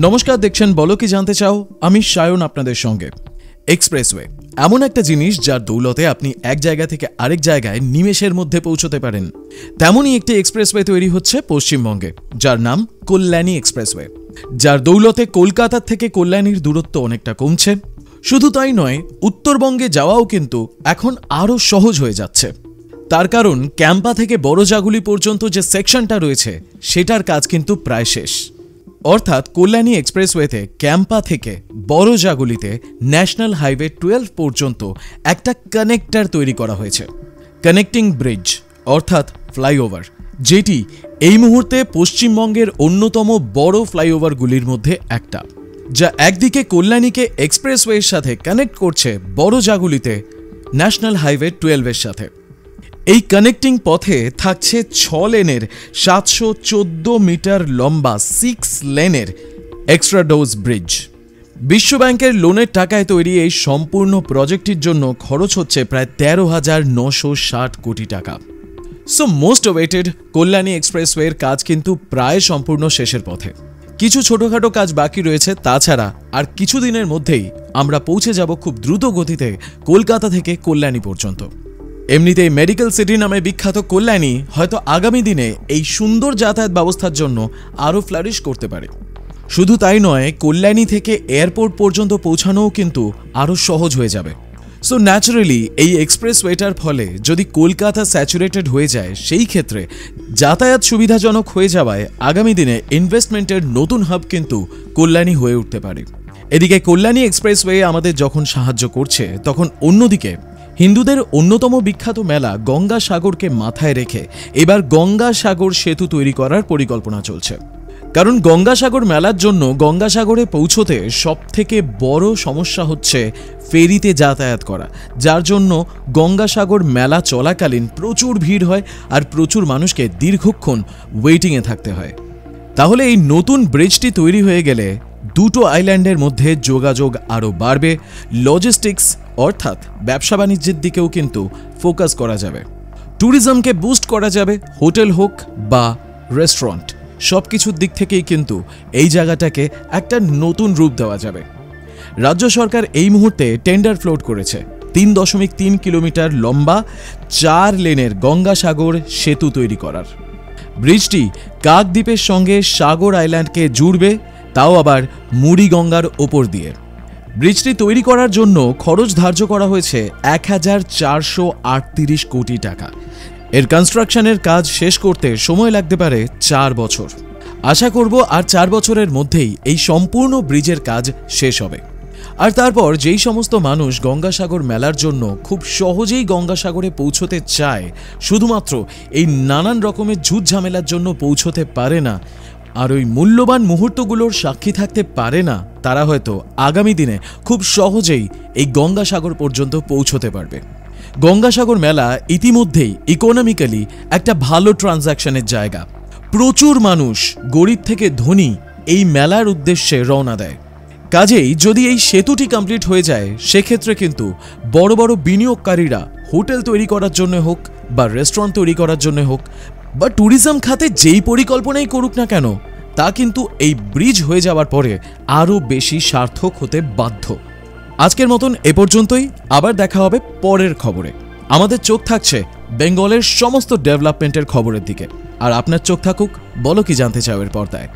নমস্কার, দেখছেন বলো কি জানতে চাও। আমি সায়ন আপনাদের সঙ্গে। এক্সপ্রেসওয়ে এমন একটা জিনিস যার দৌলতে আপনি এক জায়গা থেকে আরেক জায়গায় নিমেষের মধ্যে পৌঁছতে পারেন। তেমনই একটি এক্সপ্রেসওয়ে তৈরি হচ্ছে পশ্চিমবঙ্গে, যার নাম কল্যাণী এক্সপ্রেসওয়ে, যার দৌলতে কলকাতা থেকে কল্যাণীর দূরত্ব অনেকটা কমছে। শুধু তাই নয়, উত্তরবঙ্গে যাওয়াও কিন্তু এখন আরও সহজ হয়ে যাচ্ছে। তার কারণ ক্যাম্পা থেকে বড়জাগুলি পর্যন্ত যে সেকশনটা রয়েছে সেটার কাজ কিন্তু প্রায় শেষ। অর্থাৎ কল্যাণী এক্সপ্রেসওয়েতে ক্যাম্পা থেকে বড়জাগুলিতে ন্যাশনাল হাইওয়ে 12 পর্যন্ত একটা কানেক্টর তৈরি করা হয়েছে, কানেক্টিং ব্রিজ অর্থাৎ ফ্লাইওভার, যেটি এই মুহূর্তে পশ্চিমবঙ্গের অন্যতম বড় ফ্লাইওভারগুলির মধ্যে একটা, যা একদিকে কল্যাণীকে এক্সপ্রেসওয়ের সাথে কানেক্ট করছে বড়জাগুলিতে ন্যাশনাল হাইওয়ে 12-এর সাথে। এই কানেক্টিং পথে থাকছে 6 লেনের 714 মিটার লম্বা 6 লেনের এক্সট্রা ডোজ ব্রিজ। বিশ্বব্যাংকের লোনের টাকায় তৈরি এই সম্পূর্ণ প্রজেক্টটির জন্য খরচ হচ্ছে প্রায় 13,960 কোটি টাকা। সো মোস্ট অওয়েটেড কল্যাণী এক্সপ্রেসওয়ের কাজ কিন্তু প্রায় সম্পূর্ণ শেষের পথে। কিছু ছোটখাটো কাজ বাকি রয়েছে, তাছাড়া আর কিছুদিনের মধ্যেই আমরা পৌঁছে যাব খুব দ্রুত গতিতে কলকাতা থেকে কল্যাণী পর্যন্ত। এমনিতেই মেডিকেল সিটি নামে বিখ্যাত কল্যাণী হয়তো আগামী দিনে এই সুন্দর যাতায়াত ব্যবস্থার জন্য আরও ফ্লারিশ করতে পারে। শুধু তাই নয়, কল্যাণী থেকে এয়ারপোর্ট পর্যন্ত পৌঁছানোও কিন্তু আরও সহজ হয়ে যাবে। সো ন্যাচারালি এই এক্সপ্রেসওয়েটার ফলে যদি কলকাতা স্যাচুরেটেড হয়ে যায়, সেই ক্ষেত্রে যাতায়াত সুবিধাজনক হয়ে যাওয়ায় আগামী দিনে ইনভেস্টমেন্টের নতুন হাব কিন্তু কল্যাণী হয়ে উঠতে পারে। এদিকে কল্যাণী এক্সপ্রেসওয়ে আমাদের যখন সাহায্য করছে, তখন অন্যদিকে হিন্দুদের অন্যতম বিখ্যাত মেলা গঙ্গাসাগরকে মাথায় রেখে এবার গঙ্গাসাগর সেতু তৈরি করার পরিকল্পনা চলছে। কারণ গঙ্গাসাগর মেলার জন্য গঙ্গাসাগরে পৌঁছতে সবথেকে বড় সমস্যা হচ্ছে ফেরিতে যাতায়াত করা, যার জন্য গঙ্গাসাগর মেলা চলাকালীন প্রচুর ভিড় হয় আর প্রচুর মানুষকে দীর্ঘক্ষণ ওয়েটিংয়ে থাকতে হয়। তাহলে এই নতুন ব্রিজটি তৈরি হয়ে গেলে দুটো আইল্যান্ডের মধ্যে যোগাযোগ আরও বাড়বে, লজিস্টিক্স অর্থাৎ ব্যবসা বাণিজ্যের দিকেও কিন্তু ফোকাস করা যাবে, ট্যুরিজমকে বুস্ট করা যাবে, হোটেল হোক বা রেস্টুরেন্ট, সব কিছুর দিক থেকেই কিন্তু এই জায়গাটাকে একটা নতুন রূপ দেওয়া যাবে। রাজ্য সরকার এই মুহূর্তে টেন্ডার ফ্লোট করেছে 3.3 কিলোমিটার লম্বা 4 লেনের গঙ্গাসাগর সেতু তৈরি করার। ব্রিজটি কাকদ্বীপের সঙ্গে সাগর আইল্যান্ডকে জুড়বে, তাও আবার মুড়িগঙ্গার ওপর দিয়ে। ব্রিজটি তৈরি করার জন্য খরচ ধার্য করা হয়েছে 1,438 কোটি টাকা। এর কনস্ট্রাকশনের কাজ শেষ করতে সময় লাগতে পারে 4 বছর। আশা করব আর 4 বছরের মধ্যেই এই সম্পূর্ণ ব্রিজের কাজ শেষ হবে। আর তারপর যেই সমস্ত মানুষ গঙ্গাসাগর মেলার জন্য খুব সহজেই গঙ্গাসাগরে পৌঁছতে চায়, শুধুমাত্র এই নানান রকমের ঝুট ঝামেলার জন্য পৌঁছতে পারে না আর ওই মূল্যবান মুহূর্তগুলোর সাক্ষী থাকতে পারে না, তারা হয়তো আগামী দিনে খুব সহজেই এই গঙ্গাসাগর পর্যন্ত পৌঁছতে পারবে। গঙ্গাসাগর মেলা ইতিমধ্যেই ইকোনমিক্যালি একটা ভালো ট্রানজ্যাকশনের জায়গা। প্রচুর মানুষ গরিব থেকে ধনী এই মেলার উদ্দেশ্যে রওনা দেয়। কাজেই যদি এই সেতুটি কমপ্লিট হয়ে যায়, সেক্ষেত্রে কিন্তু বড় বড় বিনিয়োগকারীরা হোটেল তৈরি করার জন্য হোক বা রেস্টুরেন্ট তৈরি করার জন্য হোক বা ট্যুরিজম খাতে যেই পরিকল্পনাই করুক না কেন, তা কিন্তু এই ব্রিজ হয়ে যাওয়ার পরে আরও বেশি সার্থক হতে বাধ্য। আজকের মতন এ পর্যন্তই, আবার দেখা হবে পরের খবরে। আমাদের চোখ থাকছে বেঙ্গলের সমস্ত ডেভেলপমেন্টের খবরের দিকে, আর আপনার চোখ থাকুক বলো কি জানতে চাও এর পর্দায়।